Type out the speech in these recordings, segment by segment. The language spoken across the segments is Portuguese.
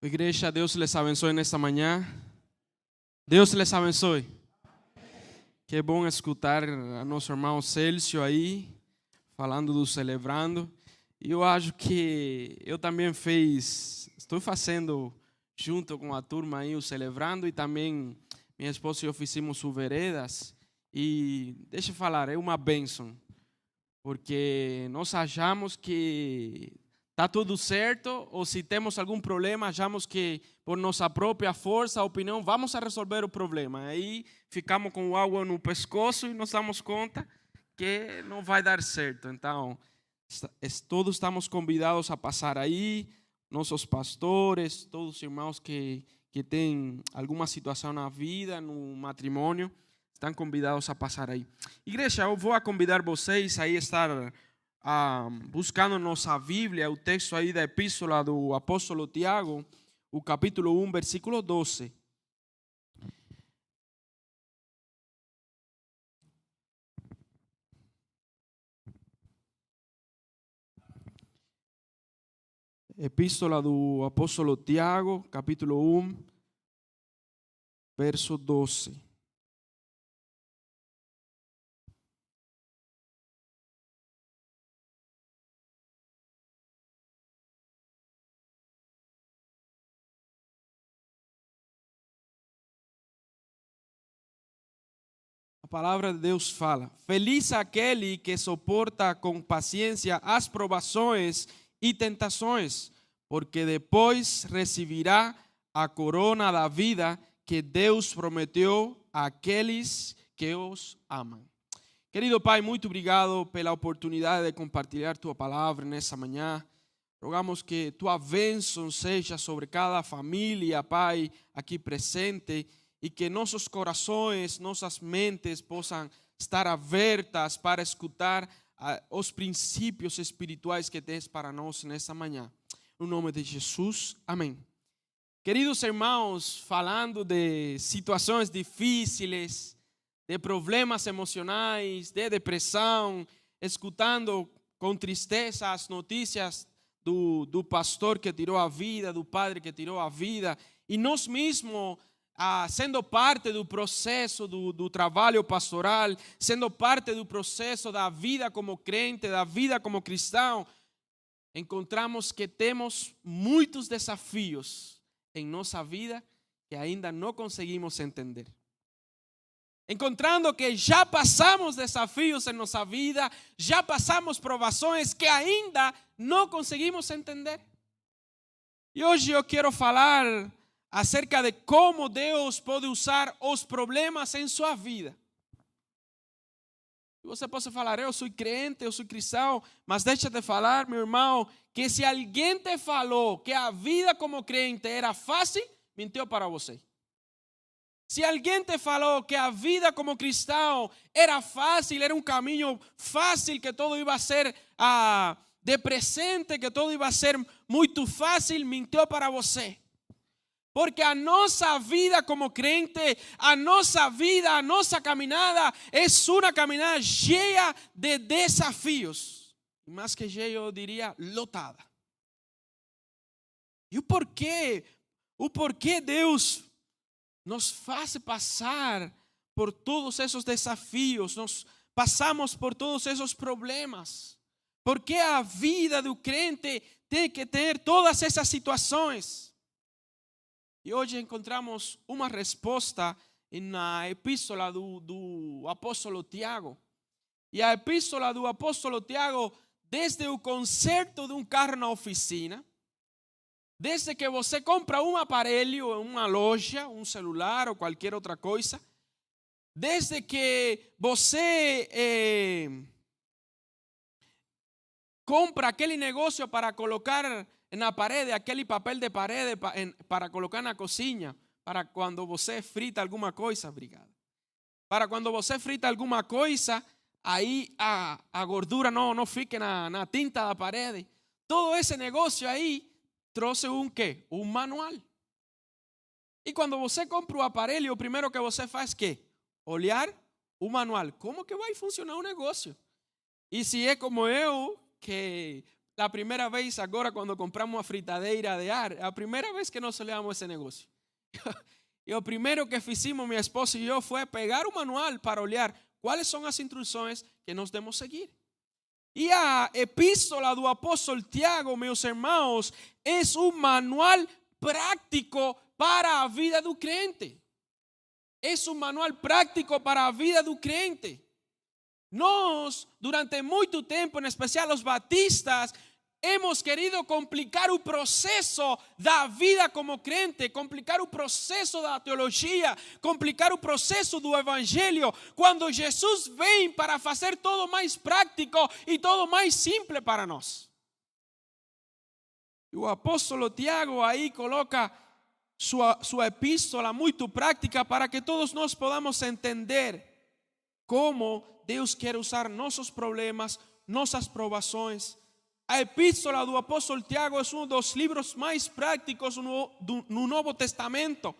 Igreja, Deus les abençoe nesta manhã. Deus les abençoe. Que bom escutar a nosso irmão Célcio aí, falando do celebrando. E eu acho que eu também estou fazendo junto com a turma aí o celebrando, e também minha esposa e eu fizemos o veredas. E deixa eu falar, é uma bênção, porque nós achamos que está tudo certo, ou se temos algum problema, achamos que por nossa própria força, opinião, vamos a resolver o problema. Aí ficamos com água no pescoço e nos damos conta que não vai dar certo. Então, todos estamos convidados a passar aí, nossos pastores, todos os irmãos que têm alguma situação na vida, no matrimônio, estão convidados a passar aí. Igreja, eu vou convidar vocês a estar buscando nossa Bíblia, o texto aí da epístola do apóstolo Tiago, o capítulo 1, versículo 12. Epístola do apóstolo Tiago, capítulo 1, verso 12. A palavra de Deus fala: feliz aquele que suporta com paciência as provações e tentações, porque depois receberá a corona da vida que Deus prometeu àqueles que os amam. Querido Pai, muito obrigado pela oportunidade de compartilhar tua palavra nessa manhã. Rogamos que tua bênção seja sobre cada família, Pai, aqui presente, e que nossos corações, nossas mentes possam estar abertas para escutar os princípios espirituais que tens para nós nessa manhã. No nome de Jesus, amém. Queridos irmãos, falando de situações difíceis, de problemas emocionais, de depressão, escutando com tristeza as notícias do pastor que tirou a vida, do padre que tirou a vida, e nós mesmos, sendo parte do processo do trabalho pastoral, sendo parte do processo da vida como crente, da vida como cristão, encontramos que temos muitos desafios em nossa vida que ainda não conseguimos entender. Encontrando que já passamos desafios em nossa vida, já passamos provações que ainda não conseguimos entender. E hoje eu quero falar acerca de como Deus pode usar os problemas em sua vida. E você pode falar: eu sou crente, eu sou cristão, mas deixa de falar, meu irmão, que se alguém te falou que a vida como crente era fácil, mentiu para você. Se alguém te falou que a vida como cristão era fácil, era um caminho fácil, que todo iba a ser de presente, que todo iba a ser muito fácil, mentiu para você. Porque a nossa vida como crente, a nossa vida, a nossa caminhada é uma caminhada cheia de desafios. Mais que cheia, eu diria lotada. E o porquê Deus nos faz passar por todos esses desafios, nós passamos por todos esses problemas? Porque a vida do crente tem que ter todas essas situações? E hoje encontramos uma resposta na epístola do apóstolo Tiago. E a epístola do apóstolo Tiago, desde o conserto de um carro na oficina, desde que você compra um aparelho em uma loja, um celular ou qualquer outra coisa, desde que você compra aquele negócio para colocar na parede, aquele papel de parede para colocar na cozinha, para quando você frita alguma coisa, obrigado. Para quando você frita alguma coisa, aí a gordura não fique na tinta da parede. Todo esse negócio aí trouxe quê? Um manual. E quando você compra o aparelho, o primeiro que você faz é quê? Olhar o manual. Como que vai funcionar o negócio? E se é como eu, que a primeira vez agora quando compramos uma fritadeira de ar, a primeira vez que nós olhamos esse negócio. E o primeiro que fizemos, minha esposa e eu, foi pegar o manual para olhar quais são as instruções que nós devemos seguir. E a epístola do apóstolo Tiago, meus irmãos, é um manual prático para a vida do crente. É um manual prático para a vida do crente. Nós, durante muito tempo, em especial os batistas, hemos querido complicar o processo da vida como crente, complicar o processo da teologia, complicar o processo do evangelho, quando Jesus vem para fazer todo mais prático e todo mais simples para nós. E o apóstolo Tiago aí coloca sua epístola muito prática para que todos nós podamos entender como Deus quer usar nossos problemas, nossas provações. A epístola do apóstolo Tiago é um dos livros mais práticos no Novo Testamento,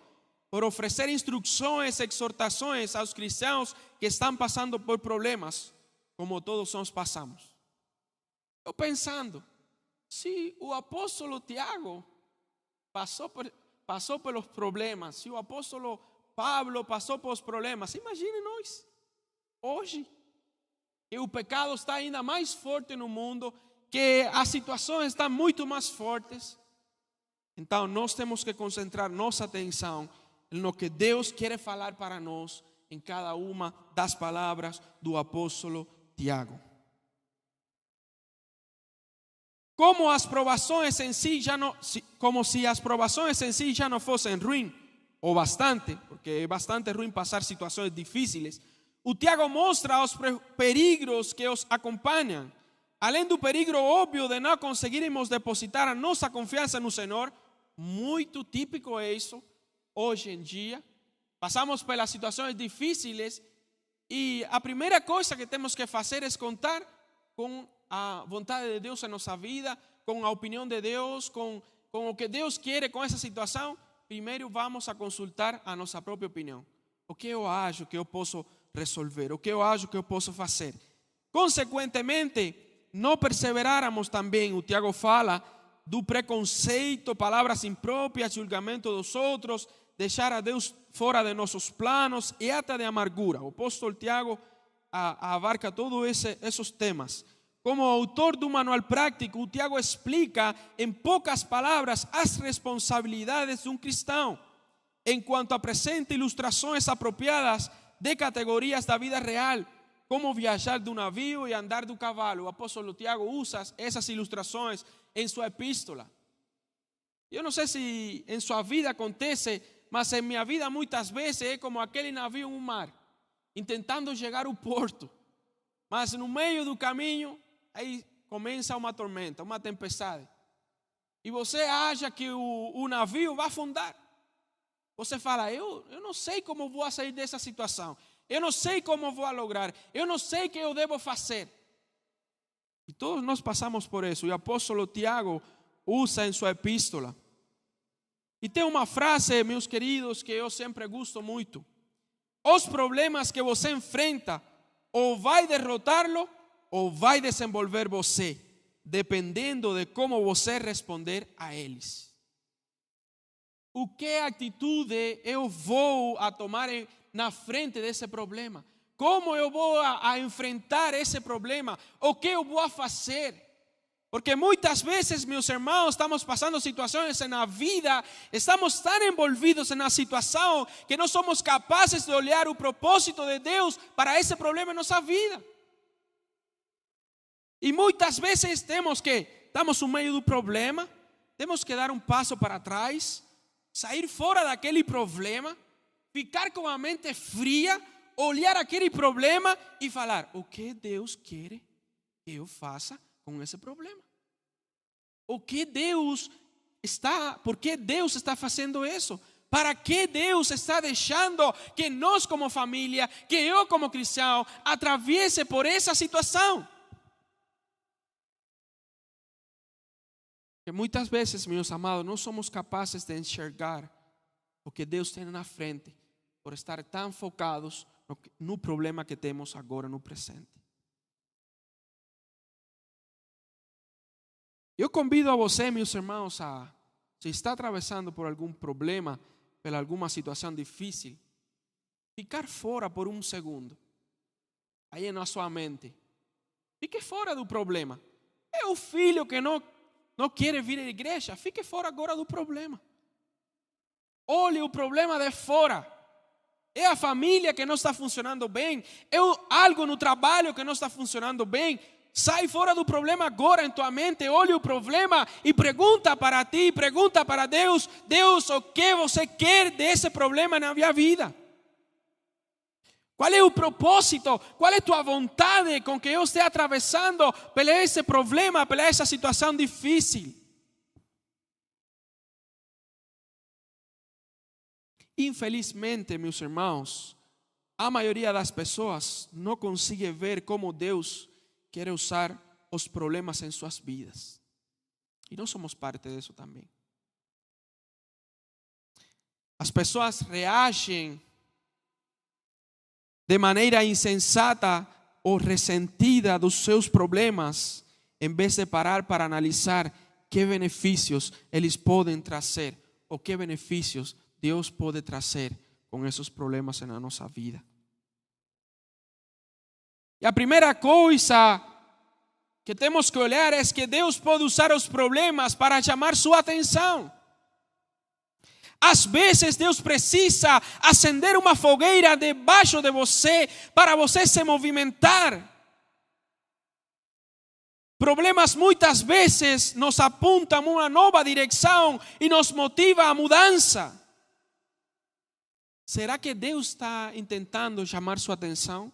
por oferecer instruções, exortações aos cristãos que estão passando por problemas, como todos nós passamos. Eu pensando, se o apóstolo Tiago passou pelos problemas, se o apóstolo Pablo passou pelos problemas, imagine nós, hoje, que o pecado está ainda mais forte no mundo, que as situações estão muito mais fortes. Então nós temos que concentrar nossa atenção no que Deus quer falar para nós em cada uma das palavras do apóstolo Tiago. Como as provações em si como se as provações em si já não fossem ruins, ou bastante, porque é bastante ruim passar situações difíceis, o Tiago mostra os perigos que os acompanham. Além do perigo óbvio de não conseguirmos depositar a nossa confiança no Senhor, muito típico é isso hoje em dia. Passamos pelas situações difíceis e a primeira coisa que temos que fazer é contar com a vontade de Deus em nossa vida, com a opinião de Deus, com o que Deus quer com essa situação. Primeiro vamos a consultar a nossa própria opinião. O que eu acho que eu posso resolver? O que eu acho que eu posso fazer? Consequentemente, não perseveráramos também, o Tiago fala do preconceito, palavras impróprias, julgamento dos outros, deixar a Deus fora de nossos planos e até de amargura. O apóstolo Tiago abarca todos esses temas. Como autor do manual prático, o Tiago explica em poucas palavras as responsabilidades de um cristão, enquanto apresenta ilustrações apropriadas de categorias da vida real, como viajar de um navio e andar de um cavalo. O apóstolo Tiago usa essas ilustrações em sua epístola. Eu não sei se em sua vida acontece, mas em minha vida muitas vezes é como aquele navio no mar, tentando chegar ao porto. Mas no meio do caminho, aí começa uma tormenta, uma tempestade. E você acha que o navio vai afundar. Você fala, eu não sei como vou sair dessa situação. Eu não sei como vou lograr. Eu não sei o que eu devo fazer. E todos nós passamos por isso. E o apóstolo Tiago usa em sua epístola. E tem uma frase, meus queridos, que eu sempre gosto muito. Os problemas que você enfrenta, ou vai derrotá-lo, ou vai desenvolver você, dependendo de como você responder a eles. O que atitude eu vou a tomar na frente desse problema? Como eu vou a enfrentar esse problema? O que eu vou a fazer? Porque muitas vezes, meus irmãos, estamos passando situações na vida, estamos tão envolvidos na situação que não somos capazes de olhar o propósito de Deus para esse problema em nossa vida. E muitas vezes estamos no meio do problema, temos que dar um passo para trás, sair fora daquele problema, ficar com a mente fria, olhar aquele problema e falar, o que Deus quer que eu faça com esse problema? Por que Deus está fazendo isso? Para que Deus está deixando que nós como família, que eu como cristão, atraviese por essa situação? Que muitas vezes, meus amados, não somos capazes de enxergar o que Deus tem na frente, por estar tão focados no problema que temos agora no presente. Eu convido a você, meus irmãos, se está atravessando por algum problema, por alguma situação difícil, ficar fora por um segundo, aí na sua mente. Fique fora do problema. É o filho que não quer vir à igreja, fique fora agora do problema. Olhe o problema de fora. É a família que não está funcionando bem, é algo no trabalho que não está funcionando bem. Sai fora do problema agora em tua mente, olhe o problema e pergunta para ti, pergunta para Deus: Deus, o que você quer desse problema na minha vida? Qual é o propósito? Qual é a tua vontade com que eu esteja atravessando por esse problema, por essa situação difícil? Infelizmente, meus irmãos, a maioria das pessoas não consegue ver como Deus quer usar os problemas em suas vidas. E nós somos parte disso também. As pessoas reagem de maneira insensata ou ressentida dos seus problemas, em vez de parar para analisar que benefícios eles podem trazer, ou que benefícios Deus pode trazer com esses problemas na nossa vida. E a primeira coisa que temos que olhar é que Deus pode usar os problemas para chamar sua atenção. Às vezes Deus precisa acender uma fogueira debaixo de você para você se movimentar. Problemas muitas vezes nos apontam uma nova direção e nos motiva a mudança. Será que Deus está tentando chamar sua atenção?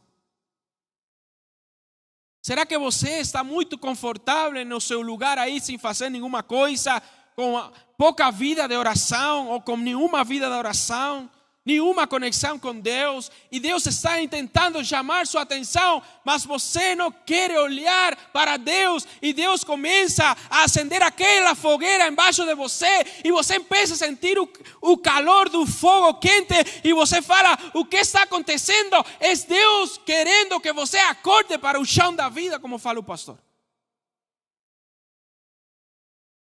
Será que você está muito confortável no seu lugar aí sem fazer nenhuma coisa, com pouca vida de oração ou com nenhuma vida de oração, nenhuma conexão com Deus, e Deus está tentando chamar sua atenção, mas você não quer olhar para Deus, e Deus começa a acender aquela fogueira embaixo de você, e você começa a sentir o calor do fogo quente, e você fala: o que está acontecendo? É Deus querendo que você acorde para o chão da vida, como fala o pastor.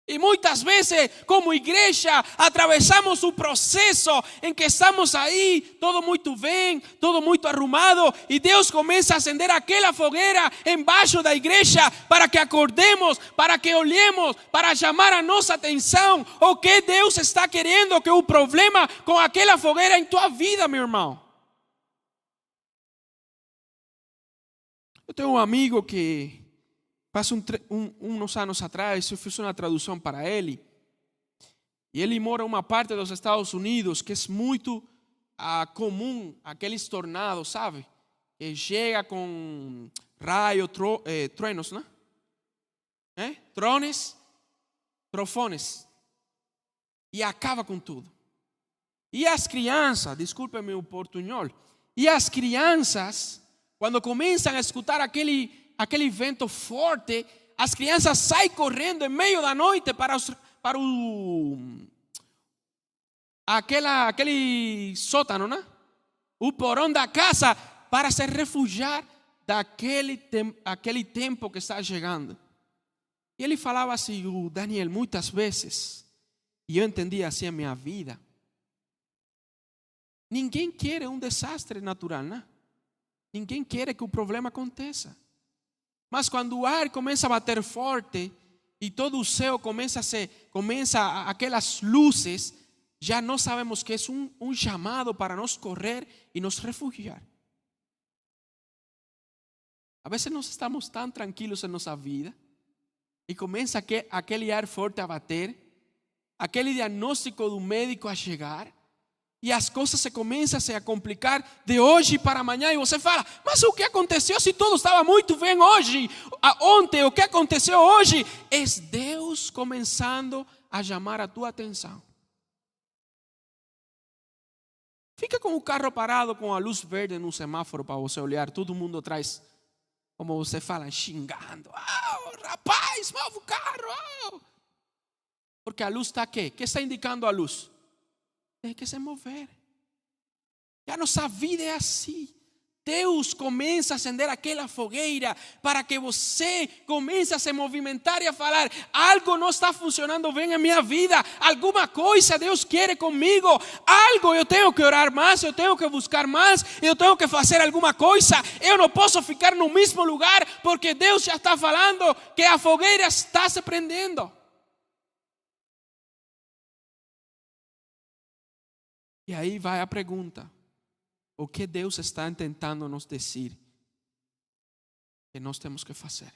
E muitas vezes, como igreja, atravessamos o processo em que estamos aí, todo muito bem, todo muito arrumado, e Deus começa a acender aquela fogueira embaixo da igreja para que acordemos, para que olhemos, para chamar a nossa atenção. O que Deus está querendo que o problema com aquela fogueira em tua vida, meu irmão? Eu tenho um amigo que faz uns anos atrás, eu fiz uma tradução para ele. E ele mora em uma parte dos Estados Unidos que é muito comum, aqueles tornados, sabe? Que chega com raio, truenos, né? Trones, trofones. E acaba com tudo. E as crianças, desculpe-me o portunhol, e as crianças, quando começam a escutar aquele vento forte, as crianças saem correndo em meio da noite para aquele sótano, né? O porão da casa, para se refugiar daquele tempo que está chegando. E ele falava assim: Daniel, muitas vezes, e eu entendi assim a minha vida, ninguém quer um desastre natural, né? Ninguém quer que o problema aconteça. Mas quando o ar começa a bater forte e todo o céu começa aquelas luzes, já nós sabemos que é um chamado para nós correr e nos refugiar. A vezes nós estamos tão tranquilos em nossa vida e começa aquele ar forte a bater, aquele diagnóstico do médico a chegar, e as coisas se começam a complicar de hoje para amanhã. E você fala: mas o que aconteceu se tudo estava muito bem hoje? Ontem, o que aconteceu hoje? É Deus começando a chamar a tua atenção. Fica com o carro parado com a luz verde no semáforo para você olhar. Todo mundo atrás, como você fala, xingando: rapaz, move o carro. Porque a luz está aqui. O que está indicando a luz? Tem que se mover. E a nossa vida é assim. Deus começa a acender aquela fogueira para que você comece a se movimentar e a falar: algo não está funcionando bem na minha vida, alguma coisa Deus quer comigo, algo eu tenho que orar mais, eu tenho que buscar mais, eu tenho que fazer alguma coisa, eu não posso ficar no mesmo lugar, porque Deus já está falando que a fogueira está se prendendo. E aí vai a pergunta: o que Deus está tentando nos dizer que nós temos que fazer?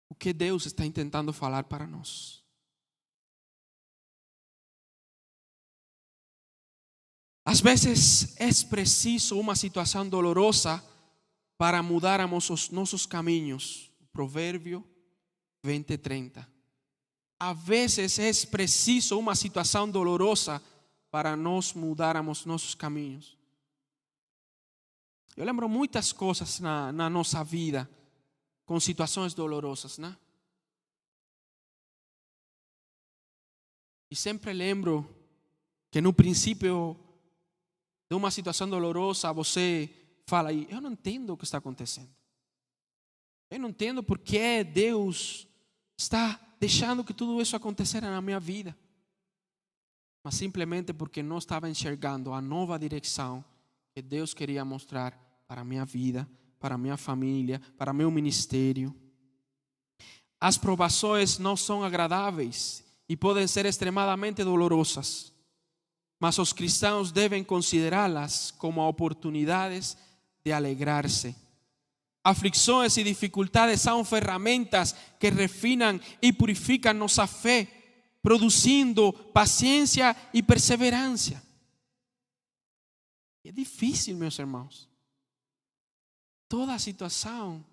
O que Deus está tentando falar para nós? Às vezes é preciso uma situação dolorosa para mudarmos os nossos caminhos. Provérbio 20:30. Às vezes é preciso uma situação dolorosa para nós mudarmos nossos caminhos. Eu lembro muitas coisas na nossa vida com situações dolorosas, né? E sempre lembro que no princípio de uma situação dolorosa você fala: eu não entendo o que está acontecendo. Eu não entendo por que Deus está deixando que tudo isso aconteça na minha vida. Mas simplesmente porque não estava enxergando a nova direção que Deus queria mostrar para a minha vida, para a minha família, para o meu ministério. As provações não são agradáveis e podem ser extremadamente dolorosas, mas os cristãos devem considerá-las como oportunidades de alegrar-se. Aflições e dificuldades são ferramentas que refinam e purificam nossa fé, produzindo paciência e perseverança. É difícil, meus irmãos. Toda situação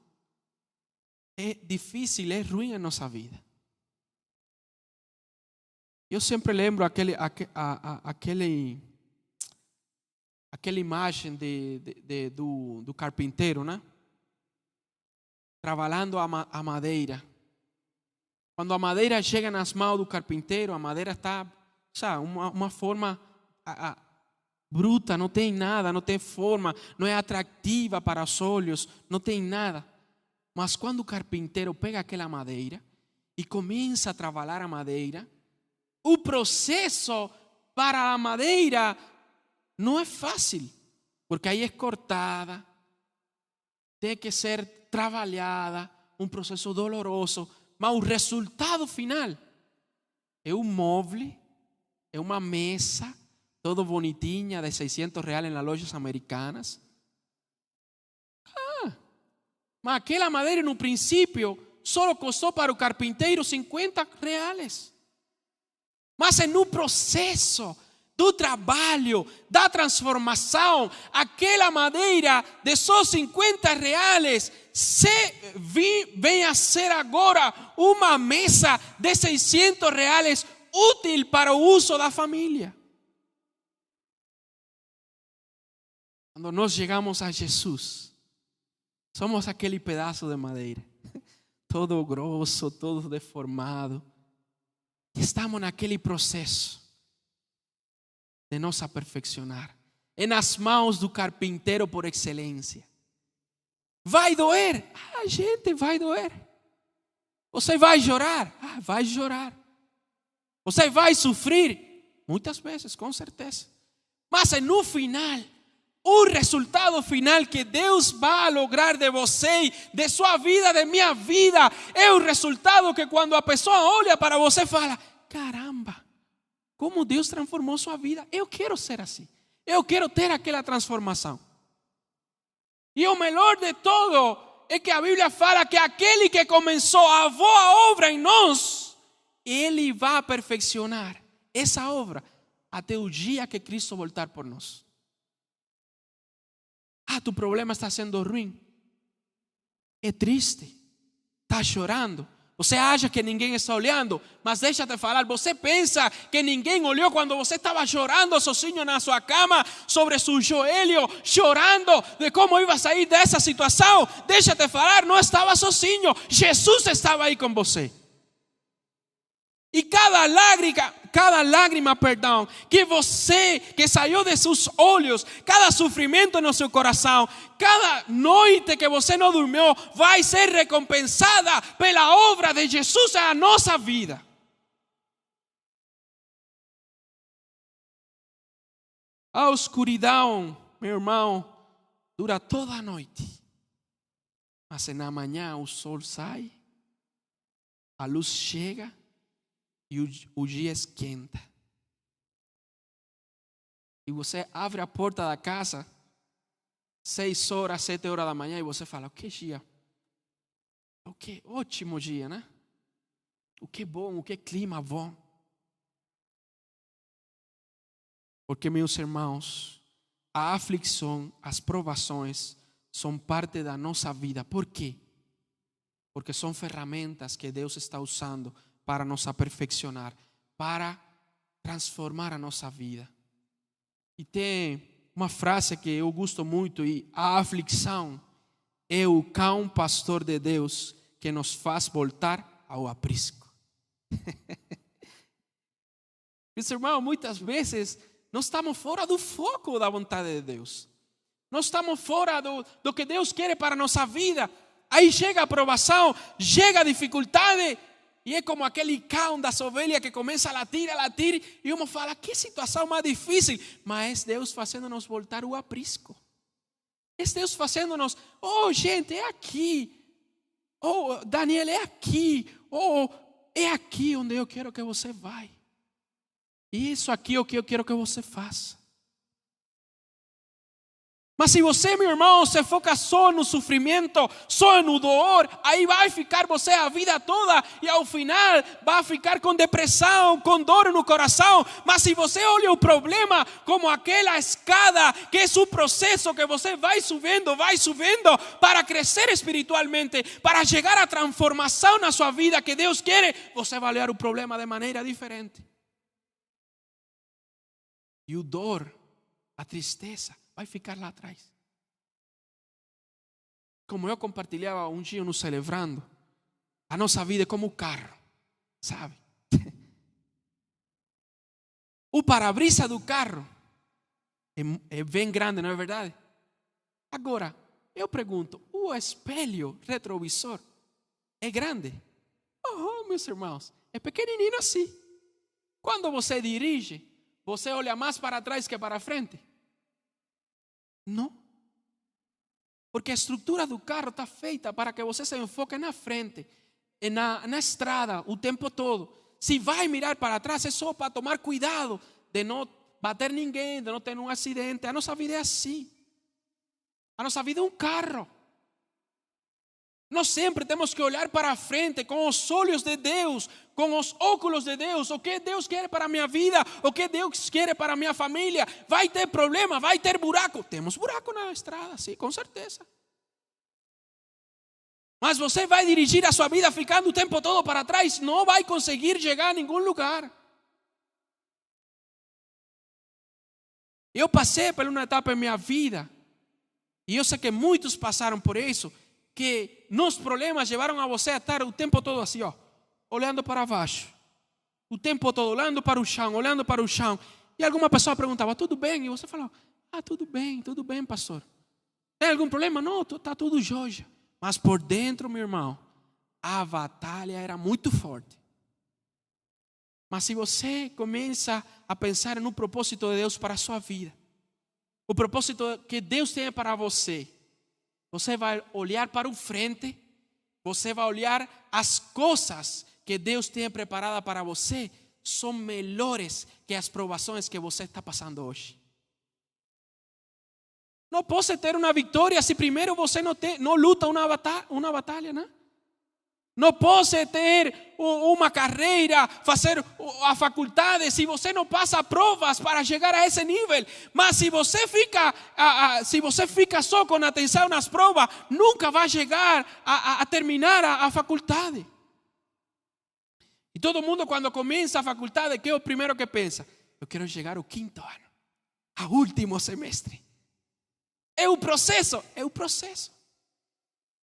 é difícil, é ruim em nossa vida. Eu sempre lembro aquela imagem do carpinteiro, né? Trabalhando a madeira. Quando a madeira chega nas mãos do carpinteiro, a madeira está, sabe, uma forma bruta, não tem nada, não tem forma, não é atrativa para os olhos, não tem nada. Mas quando o carpinteiro pega aquela madeira e começa a trabalhar a madeira, o processo para a madeira não é fácil, porque aí é cortada, tem que ser trabalhada, um processo doloroso. Mas o resultado final é um móvel, é uma mesa, todo bonitinha, de R$600 nas lojas americanas. Mas aquela madeira no princípio só custou para o carpinteiro R$50. Mas no processo do trabalho, da transformação, aquela madeira de só R$50 vem a ser agora uma mesa de R$600 útil para o uso da família. Quando nós chegamos a Jesus, somos aquele pedaço de madeira, todo grosso, todo deformado. Estamos naquele processo de nos aperfeiçoar, nas mãos do carpinteiro por excelência. Vai doer? Gente, vai doer. Você vai chorar? Vai chorar. Você vai sofrer? Muitas vezes, com certeza. Mas no final, o resultado final que Deus vai lograr de você, de sua vida, de minha vida, é o resultado que quando a pessoa olha para você fala: caramba, como Deus transformou sua vida. Eu quero ser assim. Eu quero ter aquela transformação. E o melhor de todo é que a Bíblia fala que aquele que começou a boa obra em nós, Ele vai perfeccionar essa obra até o dia que Cristo voltar por nós. Tu problema está sendo ruim. É triste. Está chorando. Você acha que ninguém está olhando, mas deixa-te falar, você pensa que ninguém olhou quando você estava chorando sozinho na sua cama, sobre seu joelho, chorando de como ia sair dessa situação? Deixa-te falar, não estava sozinho, Jesus estava aí com você. E cada cada lágrima perdão, que saiu de seus olhos, cada sofrimento no seu coração, cada noite que você não dormiu, vai ser recompensada pela obra de Jesus na nossa vida. A escuridão, meu irmão, dura toda a noite. Mas na manhã o sol sai, a luz chega e o dia esquenta. E você abre a porta da casa, 6 horas, 7 horas da manhã, e você fala: o que dia? O que ótimo dia, né? O que bom, o que clima bom. Porque, meus irmãos, a aflição, as provações são parte da nossa vida. Por quê? Porque são ferramentas que Deus está usando para nos aperfeiçoar, para transformar a nossa vida. E tem uma frase que eu gosto muito: e a aflição é o cão pastor de Deus que nos faz voltar ao aprisco. Meus irmãos, muitas vezes nós estamos fora do foco da vontade de Deus. Nós estamos fora do que Deus quer para a nossa vida. Aí chega a provação, chega a dificuldade, e é como aquele cão das ovelhas que começa a latir, e uma fala: que situação mais difícil. Mas é Deus fazendo-nos voltar ao aprisco. É Deus fazendo-nos: oh gente, é aqui. Oh Daniel, é aqui. Oh, é aqui onde eu quero que você vá. Isso aqui é o que eu quero que você faça. Mas se você, meu irmão, se foca só no sofrimento, só no dor, aí vai ficar você a vida toda e ao final vai ficar com depressão, com dor no coração. Mas se você olha o problema como aquela escada, que é o processo que você vai subindo para crescer espiritualmente, para chegar à transformação na sua vida que Deus quer, você vai olhar o problema de maneira diferente. E o dor, a tristeza, vai ficar lá atrás. Como eu compartilhava um dia no Celebrando, a nossa vida é como um carro, sabe? O para-brisa do carro é bem grande, não é verdade? Agora, eu pergunto: o espelho retrovisor é grande? Oh, meus irmãos, é pequenininho assim. Quando você dirige, você olha mais para trás que para frente? Não. Porque a estrutura do carro está feita para que você se enfoque na frente, na estrada, o tempo todo. Se vai mirar para trás, é só para tomar cuidado de não bater ninguém, de não ter um acidente. A nossa vida é assim. A nossa vida é um carro. Nós sempre temos que olhar para a frente com os olhos de Deus, com os óculos de Deus. O que Deus quer para a minha vida, o que Deus quer para a minha família. Vai ter problema, vai ter buraco. Temos buraco na estrada, sim, com certeza. Mas você vai dirigir a sua vida ficando o tempo todo para trás, não vai conseguir chegar a nenhum lugar. Eu passei por uma etapa em minha vida, e eu sei que muitos passaram por isso, que nos problemas levaram a você a estar o tempo todo assim, ó, olhando para baixo, o tempo todo olhando para o chão, e alguma pessoa perguntava: tudo bem? E você falava: tudo bem, pastor. Tem algum problema? Não, está tudo jóia. Mas por dentro, meu irmão, a batalha era muito forte. Mas se você começa a pensar no propósito de Deus para a sua vida, o propósito que Deus tem para você, você vai olhar para o frente, você vai olhar as coisas que Deus tem preparada para você, são melhores que as provações que você está passando hoje. Não pode ter uma vitória se primeiro você não luta uma batalha, né? Não pode ter uma carreira, fazer a faculdade, se você não passa provas para chegar a esse nível. Mas se você fica só com atenção nas provas, nunca vai chegar a terminar a faculdade. E todo mundo, quando começa a faculdade, que é o primeiro que pensa? Eu quero chegar ao 5º ano, ao último semestre. É o processo.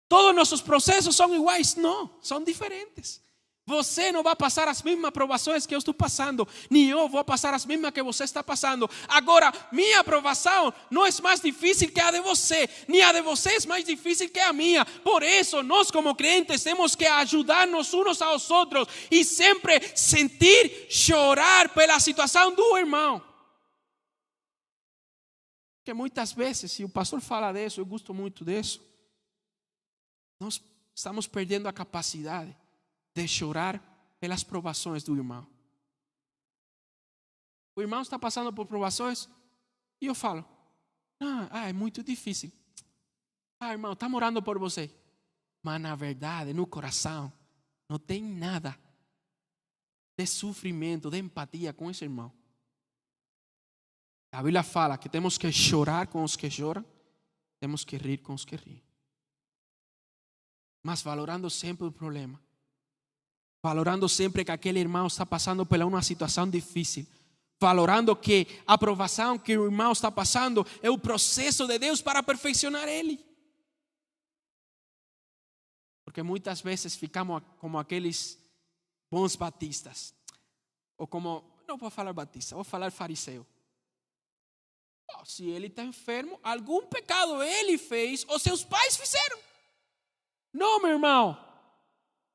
Todos nossos processos são iguais? Não, são diferentes. Você não vai passar as mesmas provações que eu estou passando, nem eu vou passar as mesmas que você está passando. Agora, minha aprovação não é mais difícil que a de você, nem a de você é mais difícil que a minha. Por isso, nós como crentes temos que ajudar-nos uns aos outros e sempre sentir, chorar pela situação do irmão. Porque muitas vezes, se o pastor fala disso, eu gosto muito disso, nós estamos perdendo a capacidade de chorar pelas provações do irmão. O irmão está passando por provações e eu falo, é muito difícil. Irmão, está morando por você. Mas na verdade, no coração, não tem nada de sofrimento, de empatia com esse irmão. A Bíblia fala que temos que chorar com os que choram, temos que rir com os que riem. Mas valorando sempre o problema. Valorando sempre que aquele irmão está passando por uma situação difícil. Valorando que a aprovação que o irmão está passando é o processo de Deus para aperfeiçoar ele. Porque muitas vezes ficamos como aqueles bons batistas. Ou como, não vou falar batista, vou falar fariseu. Se ele está enfermo, algum pecado ele fez ou seus pais fizeram. Não, meu irmão.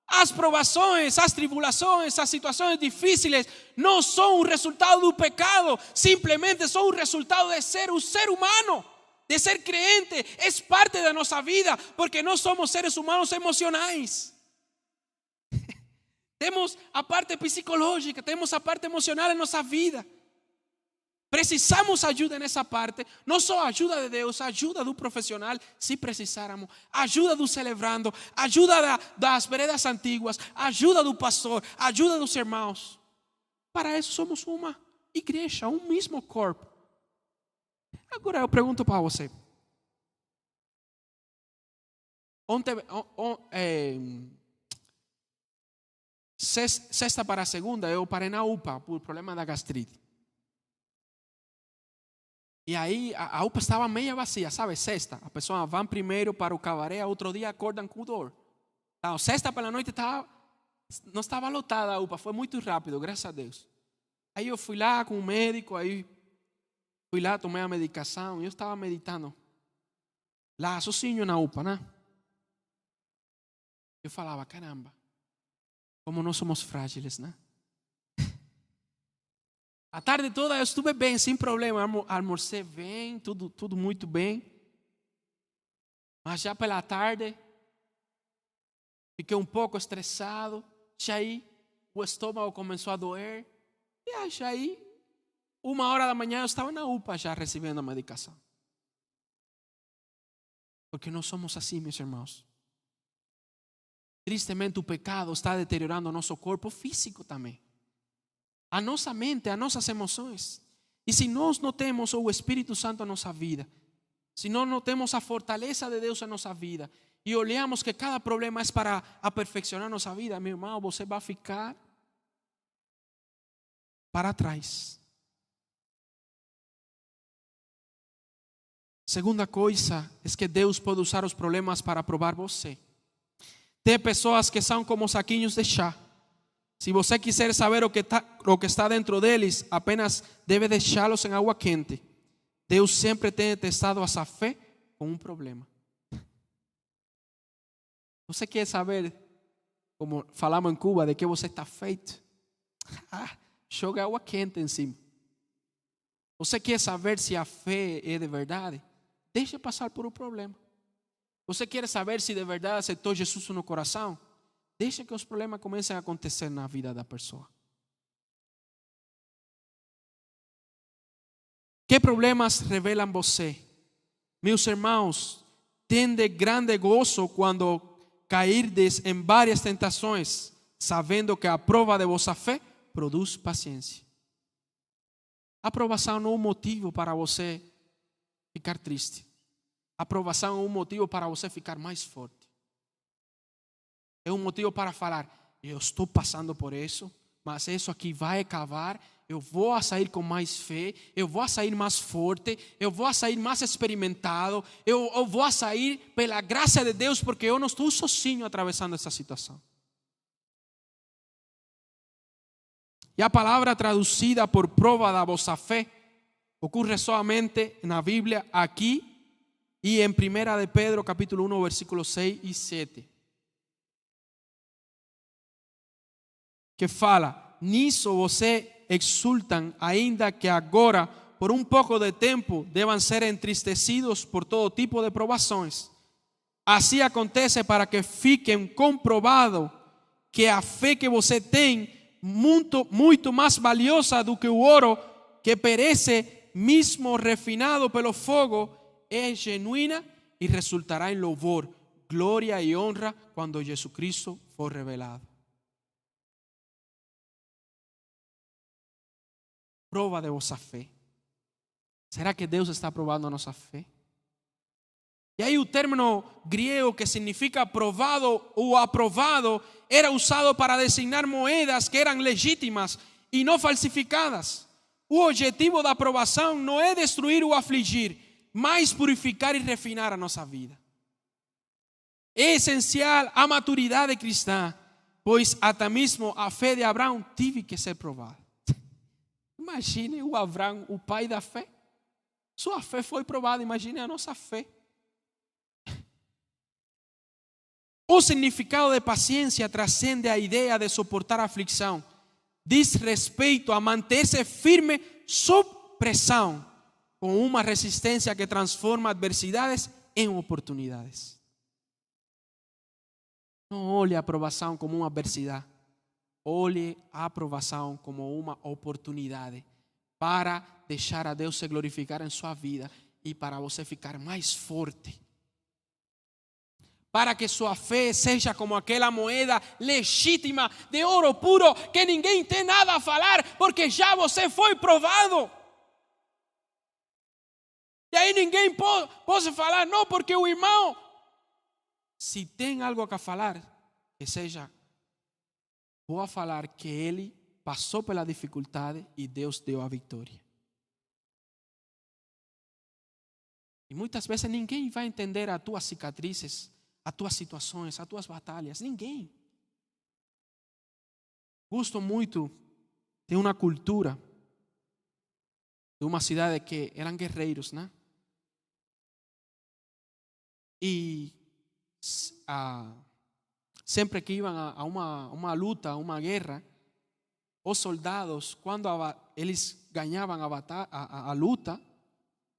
As provações, as tribulações, as situações difíceis não são o resultado do pecado, simplesmente são o resultado de ser um ser humano, de ser crente. É parte da nossa vida, porque nós somos seres humanos emocionais. Temos a parte psicológica, temos a parte emocional em nossa vida. Precisamos ajuda nessa parte, não só ajuda de Deus, ajuda do profissional, se precisarmos, ajuda do celebrando, ajuda das veredas antiguas, ajuda do pastor, ajuda dos irmãos. Para isso somos uma igreja, um mesmo corpo. Agora eu pergunto para você. Sexta para segunda eu parei na UPA por problema da gastrite. E aí a UPA estava meio vazia, sabe? Sexta, a pessoa vai primeiro para o cabaré, outro dia acordam com dor. Então, sexta pela noite não estava lotada a UPA, foi muito rápido, graças a Deus. Aí eu fui lá com o médico, aí fui lá, tomei a medicação, e eu estava meditando lá sozinho na UPA, né? Eu falava, caramba, como nós somos frágeis, né? A tarde toda eu estive bem, sem problema, almocei bem, tudo muito bem. Mas já pela tarde, fiquei um pouco estressado, já aí o estômago começou a doer. E já aí, 1h da manhã eu estava na UPA já recebendo a medicação. Porque nós somos assim, meus irmãos. Tristemente o pecado está deteriorando o nosso corpo físico também. A nossa mente, as nossas emoções. E se nós não temos o Espírito Santo em nossa vida, se nós não temos a fortaleza de Deus em nossa vida, e olhamos que cada problema é para aperfeiçoar nossa vida, meu irmão, você vai ficar para trás. Segunda coisa é que Deus pode usar os problemas para provar você. Tem pessoas que são como saquinhos de chá. Se você quiser saber o que está dentro deles, apenas deve deixá-los em água quente. Deus sempre tem testado a sua fé com um problema. Você quer saber, como falamos em Cuba, de que você está feito? Joga água quente em cima. Você quer saber se a fé é de verdade? Deixe passar por um problema. Você quer saber se de verdade aceitou Jesus no coração? Deixa que os problemas comecem a acontecer na vida da pessoa. Que problemas revelam você? Meus irmãos, tende grande gozo quando cairdes em várias tentações, sabendo que a prova de vossa fé produz paciência. A aprovação não é um motivo para você ficar triste. A aprovação é um motivo para você ficar mais forte. É um motivo para falar, eu estou passando por isso, mas isso aqui vai acabar, eu vou sair com mais fé, eu vou sair mais forte, eu vou sair mais experimentado, eu vou sair pela graça de Deus, porque eu não estou sozinho atravessando essa situação. E a palavra traduzida por prova da vossa fé ocorre somente na Bíblia aqui e em 1 de Pedro capítulo 1 versículos 6 e 7. Que fala: nisso você exultam, ainda que agora, por um pouco de tempo, devam ser entristecidos por todo tipo de provações. Assim acontece para que fiquem comprovado que a fé que você tem, muito mais valiosa do que o ouro que perece, mesmo refinado pelo fogo, é genuína e resultará em louvor, glória e honra quando Jesucristo for revelado. Prova de vossa fé. Será que Deus está provando a nossa fé? E aí o término griego que significa aprovado ou aprovado era usado para designar moedas que eram legítimas e não falsificadas. O objetivo da aprovação não é destruir ou afligir, mas purificar e refinar a nossa vida. É essencial a maturidade cristã, pois até mesmo a fé de Abraão teve que ser provada. Imagine o Abraão, o pai da fé. Sua fé foi provada, imagine a nossa fé. O significado de paciência transcende a ideia de suportar a aflição. Diz respeito a manter-se firme sob pressão, com uma resistência que transforma adversidades em oportunidades. Não olhe a aprovação como uma adversidade. Olhe a aprovação como uma oportunidade para deixar a Deus se glorificar em sua vida e para você ficar mais forte. Para que sua fé seja como aquela moeda legítima de ouro puro que ninguém tem nada a falar, porque já você foi provado. E aí ninguém pode falar, não, porque o irmão, se tem algo a falar, que seja, vou falar que ele passou pela dificuldade e Deus deu a vitória. E muitas vezes ninguém vai entender as tuas cicatrizes, as tuas situações, as tuas batalhas. Ninguém. Gosto muito de uma cultura de uma cidade que eram guerreiros, né? E sempre que iam a uma luta, a uma guerra, os soldados, quando eles ganhavam a luta,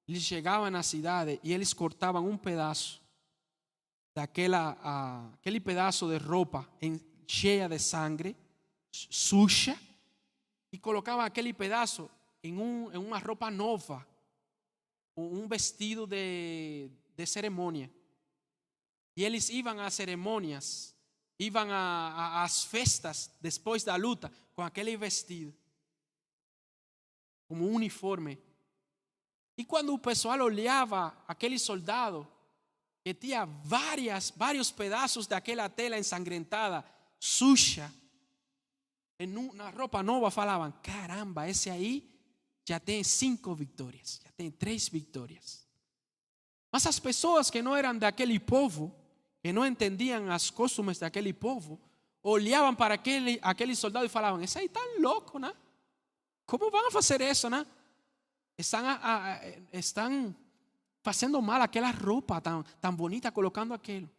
eles chegavam na cidade e eles cortavam um pedaço aquele pedaço de roupa cheia de sangue, suja, e colocavam aquele pedaço em uma roupa nova, um vestido de cerimônia. E eles iam às cerimônias, iam às festas depois da luta com aquele vestido, como um uniforme. E quando o pessoal olhava aquele soldado que tinha vários pedaços daquela tela ensangrentada, suja, na roupa nova, falavam: caramba, esse aí já tem 5 vitórias, já tem 3 vitórias. Mas as pessoas que não eram daquele povo, que não entendiam as costumes daquele povo, olhavam para aquele soldado e falavam: esse aí está louco, né? Como vão fazer isso, né? Estão fazendo mal aquela roupa tão bonita, colocando aquilo.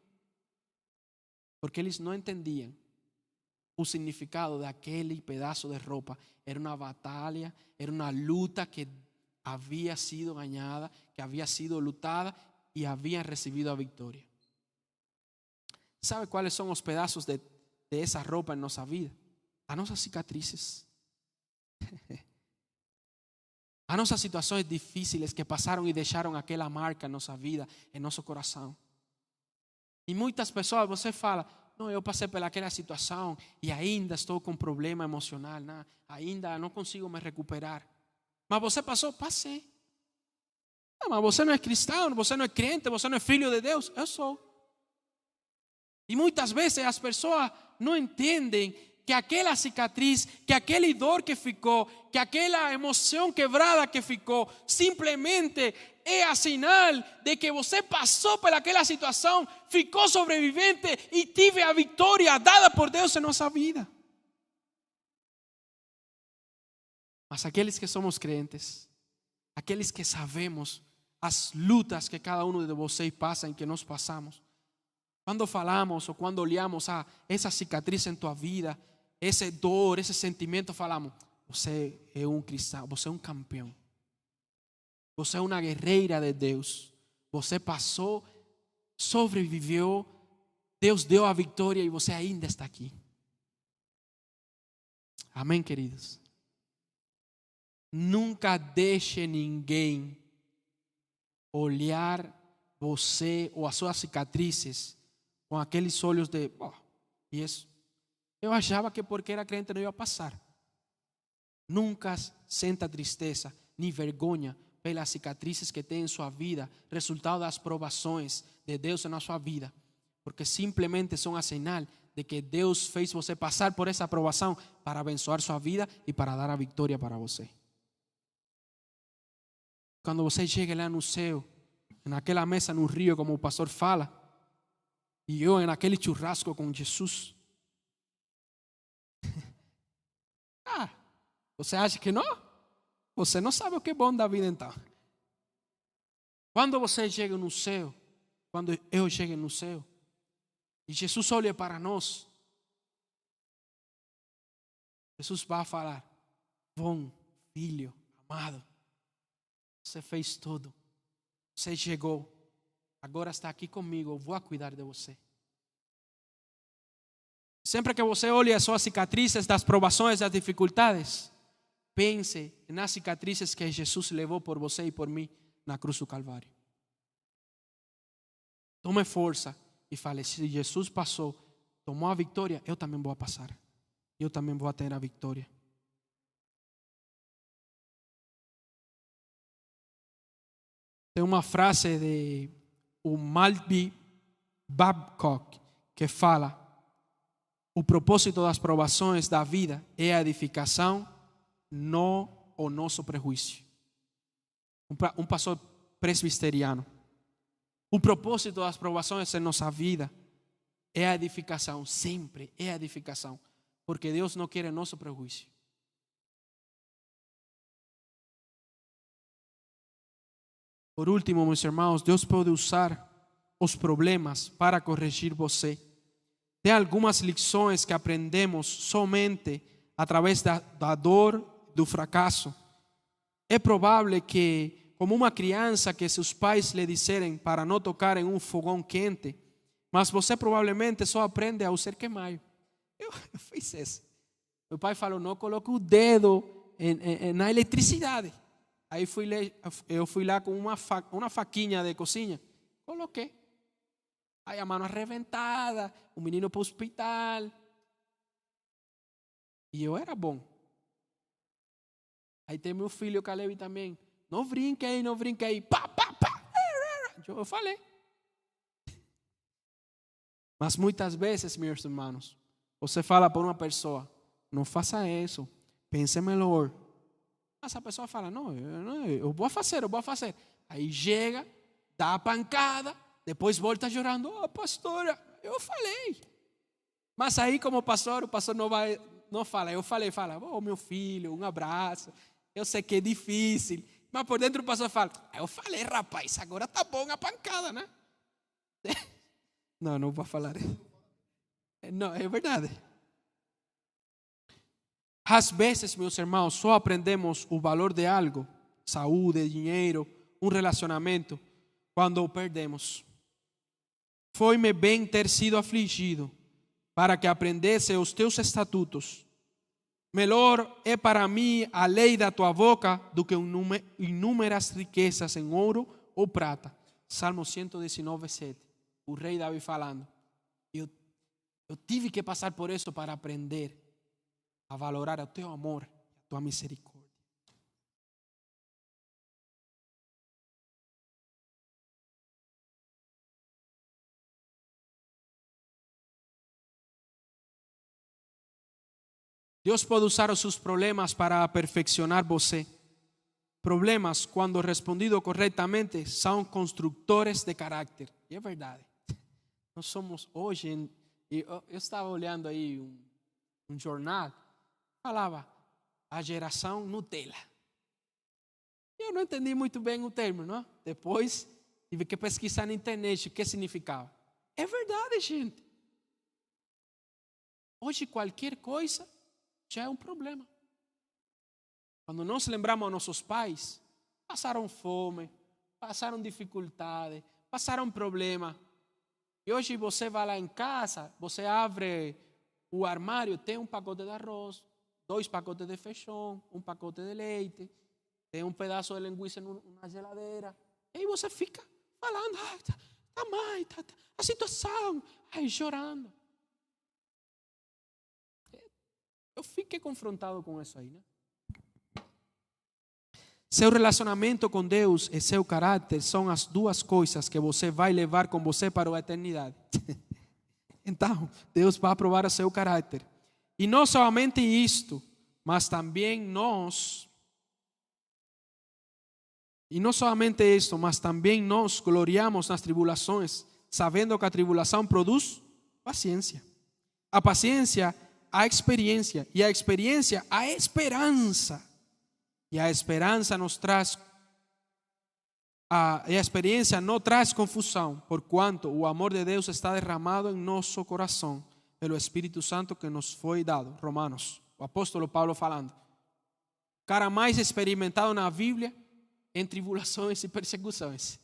Porque eles não entendiam o significado daquele pedaço de roupa. Era uma batalha, era uma luta que havia sido ganhada, que havia sido lutada e haviam recebido a vitória. ¿Sabe quais são os pedaços de essa roupa em nossa vida? As nossas cicatrizes. As nossas situações difíceis que passaram e deixaram aquela marca em nossa vida, em nosso coração. E muitas pessoas, você fala: não, eu passei pelaquela situação e ainda estou com problema emocional, né? Ainda não consigo me recuperar. Mas você passou? Passei. Não, mas você não é cristão, você não é crente, você não é filho de Deus. Eu sou. E muitas vezes as pessoas não entendem que aquela cicatriz, que aquele dor que ficou, que aquela emoção quebrada que ficou, simplesmente é a sinal de que você passou por aquela situação, ficou sobrevivente e tive a vitória dada por Deus em nossa vida. Mas aqueles que somos crentes, aqueles que sabemos as lutas que cada um de vocês passa, em que nós passamos, quando falamos ou quando olhamos essa cicatriz em tua vida, esse dor, esse sentimento, falamos: você é um cristão, você é um campeão, você é uma guerreira de Deus, você passou, sobreviveu, Deus deu a vitória e você ainda está aqui. Amém, queridos? Nunca deixe ninguém olhar você ou as suas cicatrizes com aqueles olhos de e isso, eu achava que porque era crente não ia passar. Nunca senta tristeza nem vergonha pelas cicatrizes que tem em sua vida, resultado das provações de Deus na sua vida, porque simplesmente são a sinal de que Deus fez você passar por essa provação para abençoar sua vida e para dar a vitória para você. Quando você chega lá no céu, naquela mesa no rio, como o pastor fala, e eu naquele churrasco com Jesus, você acha que não? Você não sabe o que é bom da vida então. Quando você chega no céu, quando eu chegue no céu, e Jesus olha para nós, Jesus vai falar: bom filho, amado, você fez tudo, você chegou, agora está aqui comigo, eu vou cuidar de você. Sempre que você olhe as suas cicatrizes das provações, das dificuldades, pense nas cicatrizes que Jesus levou por você e por mim na cruz do Calvário. Tome força e fale: se Jesus passou, tomou a vitória, eu também vou passar. Eu também vou ter a vitória. Tem uma frase de o Malcolm Babcock que fala: o propósito das provações da vida é a edificação, não o nosso prejuízo. Um pastor presbiteriano. O propósito das provações em nossa vida é a edificação, sempre é a edificação, porque Deus não quer nosso prejuízo. Por último, meus irmãos, Deus pode usar os problemas para corrigir você. Tem algumas lições que aprendemos somente através da dor, do fracasso. É provável que, como uma criança que seus pais lhe disserem para não tocar em um fogão quente, mas você provavelmente só aprende ao ser queimado. Eu fiz isso. Meu pai falou: não coloque o dedo na eletricidade. Aí eu fui lá com uma faquinha de cozinha, coloquei. Aí a mão arrebentada, o menino para o hospital. E eu era bom. Aí tem meu filho Caleb também. Não brinque aí, não brinque aí. Pá, pá, pá. Eu falei. Mas muitas vezes, meus irmãos, você fala para uma pessoa: não faça isso, pense melhor. Mas a pessoa fala: não, eu vou fazer. Aí chega, dá a pancada, depois volta chorando: pastora, eu falei. Mas aí, como pastor, o pastor não fala. Eu falei, fala: meu filho, um abraço. Eu sei que é difícil. Mas por dentro o pastor fala: eu falei, rapaz, agora tá bom a pancada, né? Não vou falar. Não, é verdade. Às vezes, meus irmãos, só aprendemos o valor de algo, saúde, dinheiro, um relacionamento, quando o perdemos. Foi-me bem ter sido afligido, para que aprendesse os teus estatutos. Melhor é para mim a lei da tua boca do que inúmeras riquezas em ouro ou prata. Salmo 119, 7. O rei Davi falando. Eu tive que passar por isso para aprender a valorar o teu amor, a tua misericórdia. Deus pode usar os seus problemas para aperfeiçoar você. Problemas, quando respondido corretamente, são construtores de caráter. E é verdade. Nós somos hoje, eu estava olhando aí um jornal, falava: a geração Nutella. Eu não entendi muito bem o termo, não? Depois tive que pesquisar na internet o que significava. É verdade, gente. Hoje qualquer coisa já é um problema. Quando nós lembramos a nossos pais, passaram fome, passaram dificuldade, passaram problema. E hoje você vai lá em casa, você abre o armário, tem um pacote de arroz, 2 pacotes de feijão, um pacote de leite, tem um pedaço de linguiça na geladeira. E aí você fica falando, tá mãe, a situação, aí chorando. Eu fiquei confrontado com isso aí, né? Seu relacionamento com Deus e seu caráter são as 2 coisas que você vai levar com você para a eternidade. Então, Deus vai aprovar o seu caráter. E não somente isto, mas também nós gloriamos nas tribulações, sabendo que a tribulação produz paciência. A paciência, a experiência, e a experiência, a esperança. E a esperança a experiência não traz confusão, porquanto o amor de Deus está derramado em nosso coração pelo Espírito Santo que nos foi dado. Romanos, o apóstolo Paulo falando. O cara mais experimentado na Bíblia em tribulações e perseguições.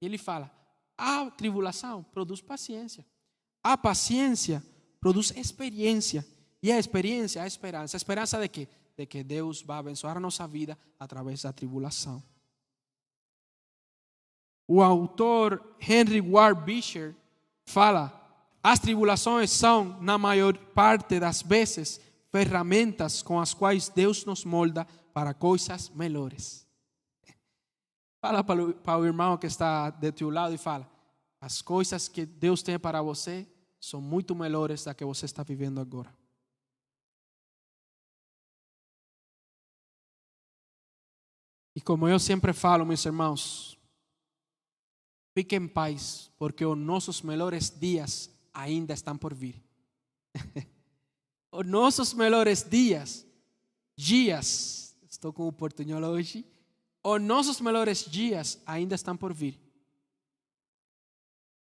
E ele fala, a tribulação produz paciência. A paciência produz experiência. E a experiência, a esperança. A esperança de quê? De que Deus vai abençoar a nossa vida através da tribulação. O autor Henry Ward Beecher fala, as tribulações são, na maior parte das vezes, ferramentas com as quais Deus nos molda para coisas melhores. Fala para o irmão que está de teu lado e fala, as coisas que Deus tem para você são muito melhores da que você está vivendo agora. E como eu sempre falo, meus irmãos, fiquem em paz, porque os nossos melhores dias ainda estão por vir. Os nossos melhores dias, estou com o portunhol hoje, os nossos melhores dias ainda estão por vir.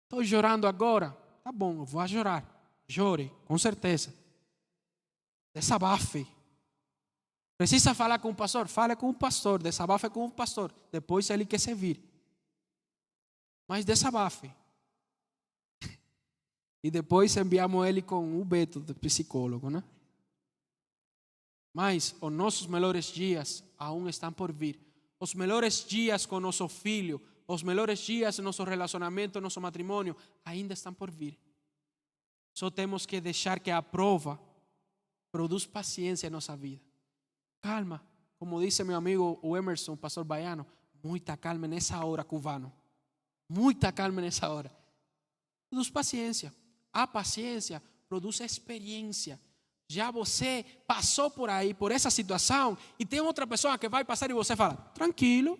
Estou chorando agora, tá bom, eu vou chorar, chore, com certeza. Desabafe. Precisa falar com o pastor? Fale com o pastor, desabafe com o pastor. Depois ele quer servir. Mas desabafe. E depois enviamos ele com o Beto, do psicólogo, né? Mas os nossos melhores dias ainda estão por vir. Os melhores dias com nosso filho, os melhores dias no nosso relacionamento, no nosso matrimônio, ainda estão por vir. Só temos que deixar que a prova produza paciência em nossa vida. Calma, como disse meu amigo o Emerson, pastor baiano, muita calma nessa hora, cubano. Muita calma nessa hora. Produz paciência. A paciência produz experiência. Já você passou por aí, por essa situação, e tem outra pessoa que vai passar e você fala, tranquilo,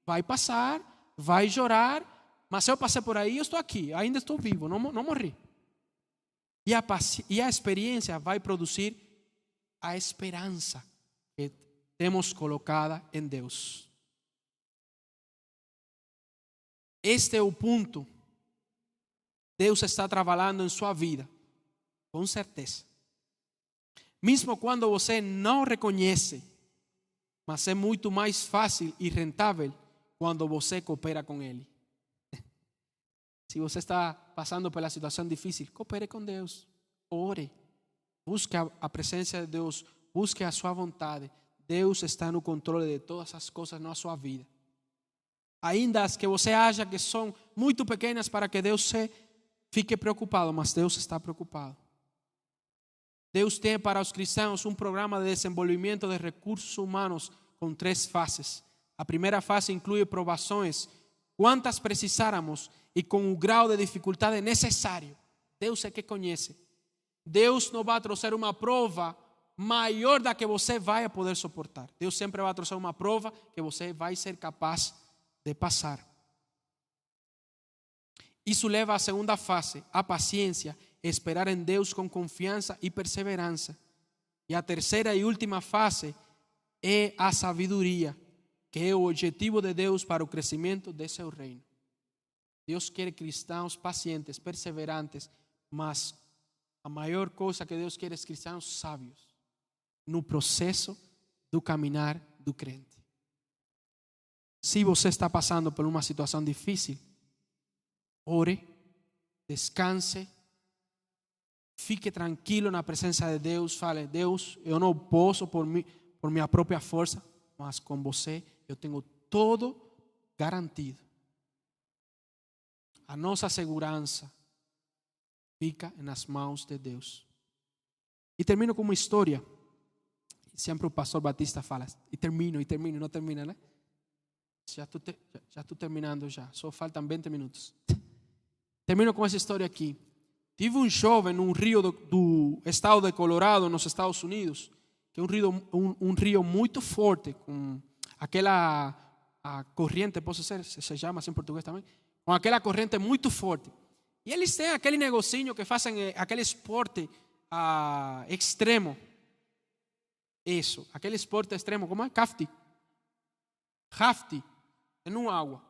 vai passar, vai chorar, mas eu passei por aí, eu estou aqui, ainda estou vivo, não morri. E a experiência vai produzir a esperança que temos colocada em Deus. Este é o ponto. Deus está trabalhando em sua vida, com certeza. Mesmo quando você não reconhece, mas é muito mais fácil e rentável quando você coopera com Ele. Se você está passando pela situação difícil, coopere com Deus. Ore. Busque a presença de Deus. Busque a sua vontade. Deus está no controle de todas as coisas na sua vida. Ainda as que você acha que são muito pequenas para que Deus fique preocupado, mas Deus está preocupado. Deus tem para os cristãos um programa de desenvolvimento de recursos humanos com 3 fases. A primeira fase inclui provações, quantas precisáramos e com o grau de dificuldade necessário. Deus é que conhece. Deus não vai trazer uma prova maior da que você vai poder suportar. Deus sempre vai trazer uma prova que você vai ser capaz de passar. Isso leva à segunda fase, a paciência, esperar em Deus com confiança e perseverança. E a terceira e última fase é a sabedoria, que é o objetivo de Deus para o crescimento de seu reino. Deus quer cristãos pacientes, perseverantes, mas a maior coisa que Deus quer é cristãos sábios no processo do caminhar do crente. Se você está passando por uma situação difícil, ore, descanse, fique tranquilo na presença de Deus. Fale: Deus, eu não posso por minha própria força, mas com você eu tenho todo garantido. A nossa segurança fica nas mãos de Deus. E termino com uma história. Sempre o pastor Batista fala: e termino, não termina, né? Já estou terminando já. Só faltam 20 minutos. Termino com essa história aqui. Tive um jovem num rio do estado de Colorado, nos Estados Unidos, que é um rio muito forte, com aquela corrente, posso ser, se chama assim em português também, com aquela corrente muito forte. E eles têm aquele negocinho que fazem aquele esporte extremo. Isso, aquele esporte extremo, como é? Rafting, em água.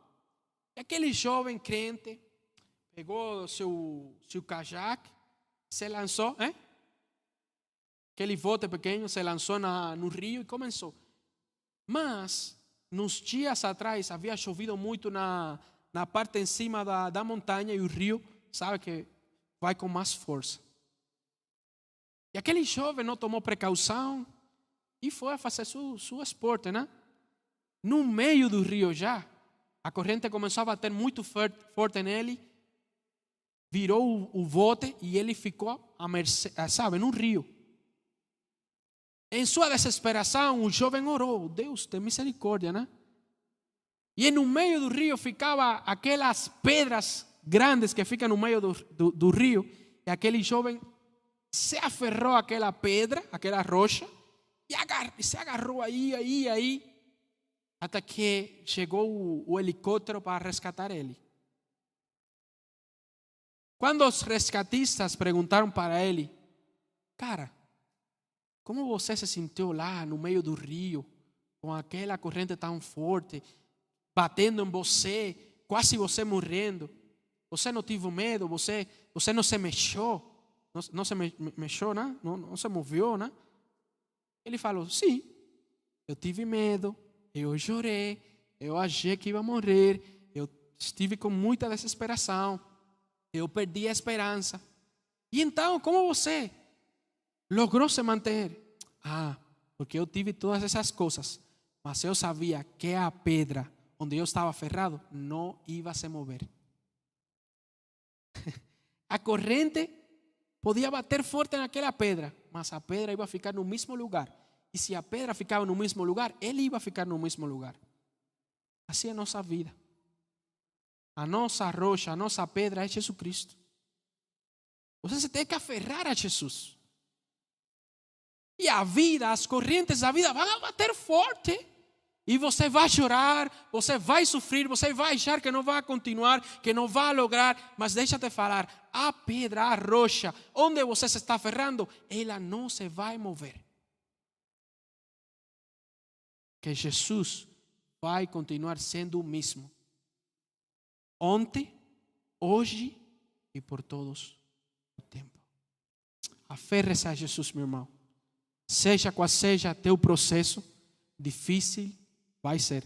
E aquele jovem crente pegou seu cajaque, se lançou, aquele bote pequeno, se lançou no rio e começou. Mas, nos dias atrás, havia chovido muito na parte em cima da montanha, e o rio, sabe que vai com mais força. E aquele jovem não tomou precaução e foi a fazer seu esporte, né? No meio do rio já, a corrente começou a bater muito forte nele, virou o bote e ele ficou à mercê, sabe, no rio. Em sua desesperação, o jovem orou: Deus, tem misericórdia, né? E no meio do rio ficava aquelas pedras grandes que ficam no meio do rio, e aquele jovem se aferrou àquela pedra, àquela rocha, e se agarrou aí, até que chegou o helicóptero para resgatar ele. Quando os resgatistas perguntaram para ele: cara, como você se sentiu lá no meio do rio, com aquela corrente tão forte, batendo em você, quase você morrendo? Você não teve medo? Você não se mexeu? Não se mexeu, né? Não se moveu, né? Ele falou: sim, eu tive medo, eu chorei, eu achei que ia morrer, eu estive com muita desesperação, eu perdi a esperança. E então, como você logrou se manter? Porque eu tive todas essas coisas, mas eu sabia que a pedra onde eu estava aferrado não ia se mover. A corrente podia bater forte naquela pedra, mas a pedra ia ficar no mesmo lugar. E se a pedra ficava no mesmo lugar, ele ia ficar no mesmo lugar. Assim é a nossa vida. A nossa rocha, a nossa pedra é Jesus Cristo. Você se tem que aferrar a Jesus. E a vida, as correntes da vida vão bater forte. E você vai chorar, você vai sofrer, você vai achar que não vai continuar, que não vai lograr. Mas deixa-te falar, a pedra, a rocha, onde você se está aferrando, ela não se vai mover. Que Jesus vai continuar sendo o mesmo. Ontem, hoje e por todos o tempo. Aferre-se a Jesus, meu irmão. Seja qual seja teu processo, difícil vai ser.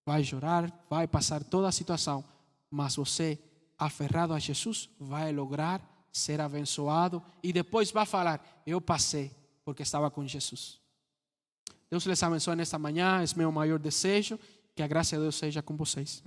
Vai chorar, vai passar toda a situação, mas você, aferrado a Jesus, vai lograr ser abençoado e depois vai falar: eu passei porque estava com Jesus. Deus les abençoe nesta manhã, é meu maior desejo, que a graça de Deus seja com vocês.